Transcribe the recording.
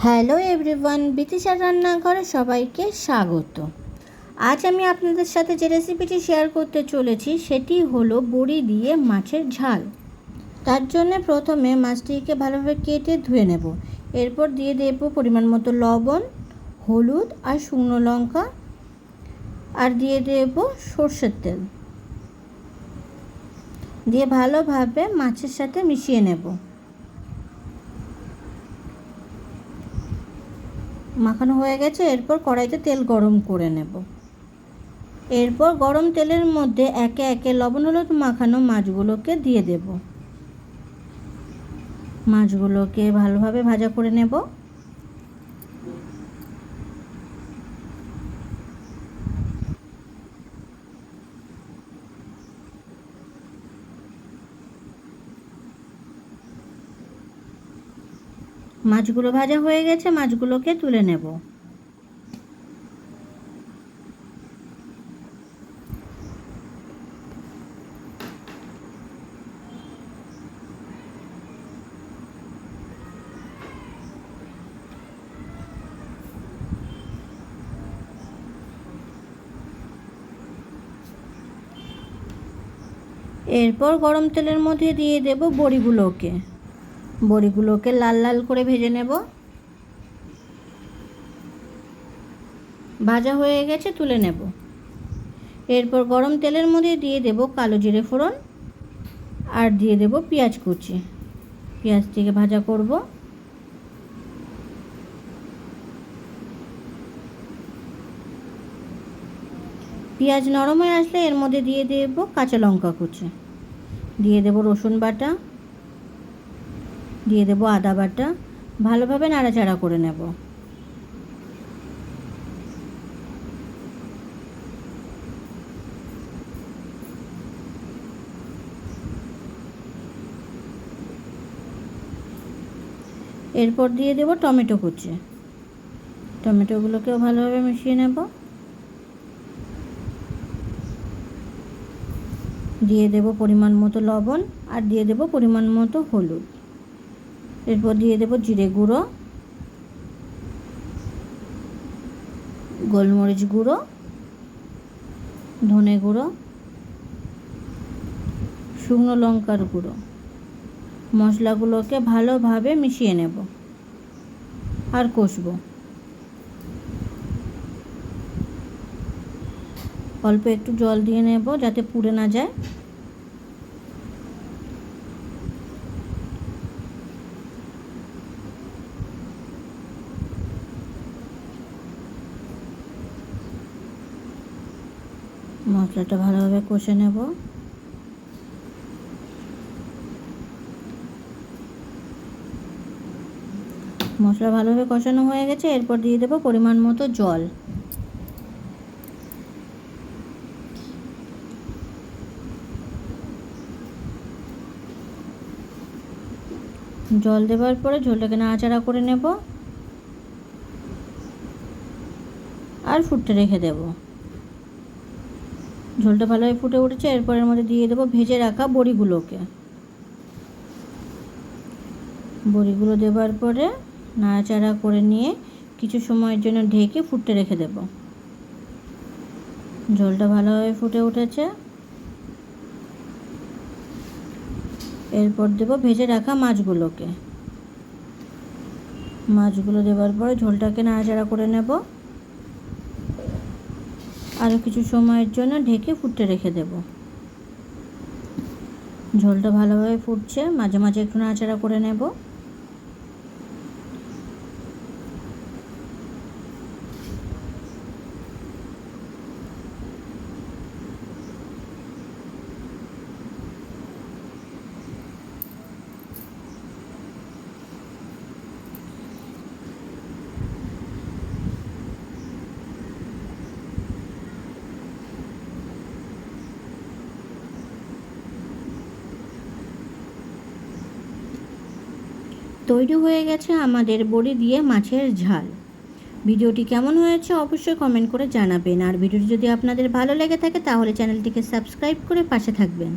Hello everyone, বিতিশার রান্নাঘরে সবাইকে স্বাগত। আজ আমি আপনাদের সাথে যে রেসিপিটি শেয়ার করতে চলেছি সেটি হলো বড়ি দিয়ে মাছের ঝাল। তার জন্য প্রথমে মাছটিকে ভালোভাবে কেটে ধুয়ে নেব। এরপর দিয়ে দেব পরিমাণ মতো লবণ, হলুদ আর শুকনো লঙ্কা, আর দিয়ে দেব সর্ষের তেল। দিয়ে ভালোভাবে মাছের সাথে মিশিয়ে নেব। মাখানো হয়ে গেছে। এরপর কড়াইতে তেল গরম করে নেব। এরপর গরম তেলের মধ্যে একে একে লবণ হলুদ মাখানো মাছগুলোকে দিয়ে দেব। মাছগুলোকে ভালোভাবে ভাজা করে নেব। মাছগুলো ভাজা হয়ে গেছে, মাছগুলোকে তুলে নেব। এরপর গরম তেলের মধ্যে দিয়ে দেব বড়িগুলোকে লাল লাল করে ভেজে নেব। ভাজা হয়ে গেছে, তুলে নেব। এরপর গরম তেলের মধ্যে দিয়ে দেব কালো জিরে ফোড়ন, আর দিয়ে দেব পেঁয়াজ কুচি। পেঁয়াজটিকে ভাজা করব। পেঁয়াজ নরম হয়ে আসলে এর মধ্যে দিয়ে দেব কাঁচা লঙ্কা কুচি, দিয়ে দেব রসুন বাটা, দিয়ে দেব আদা বাটা। ভালোভাবে নাড়াচাড়া করে নেব। এরপর দিয়ে দেব টমেটো কুচি। টমেটোগুলোকেও ভালোভাবে মিশিয়ে নেব। দিয়ে দেব পরিমাণ মতো লবণ, আর দিয়ে দেব পরিমাণ মতো হলুদ। এরপর দিয়ে দেব জিরে গুঁড়ো, গোলমরিচ গুঁড়ো, ধনে গুঁড়ো, শুকনো লঙ্কার গুঁড়ো। মশলাগুলোকে ভালোভাবে মিশিয়ে নেব আর কষবো। অল্প একটু জল দিয়ে নেব যাতে পুড়ে না যায়। মশলাটা ভালোভাবে কষে নেব। মশলা ভালোভাবে কষানো হয়ে গেছে। এরপর দিয়ে দেব পরিমাণ মতো জল। জল দেওয়ার পরে ঝোলটাকে নাড়াচাড়া করে নেব আর ফুটতে রেখে দেব। ঝোলটা ভালোভাবে ফুটে উঠেছে। এরপর এর মধ্যে দিয়ে দেব ভেজে রাখা বড়িগুলো দেওয়ার পরে নাড়াচাড়া করে নিয়ে কিছু সময়ের জন্য ঢেকে ফুটতে রেখে দেব। ঝোলটা ভালোভাবে ফুটে উঠেছে। এরপর দেব ভেজে রাখা মাছগুলো দেওয়ার পরে ঝোলটাকে নাড়াচাড়া করে নেব। আরও কিছু সময়ের জন্য ঢেকে ফুটতে রেখে দেব। ঝোলটা ভালোভাবে ফুটছে, মাঝে মাঝে একটু নাড়াচাড়া করে নেব। তৈরি হয়ে গেছে আমাদের বড়ি দিয়ে মাছের ঝাল। ভিডিওটি কেমন হয়েছে অবশ্যই কমেন্ট করে জানাবেন। আর ভিডিওটি যদি আপনাদের ভালো লেগে থাকে তাহলে চ্যানেলটিকে সাবস্ক্রাইব করে পাশে থাকবেন।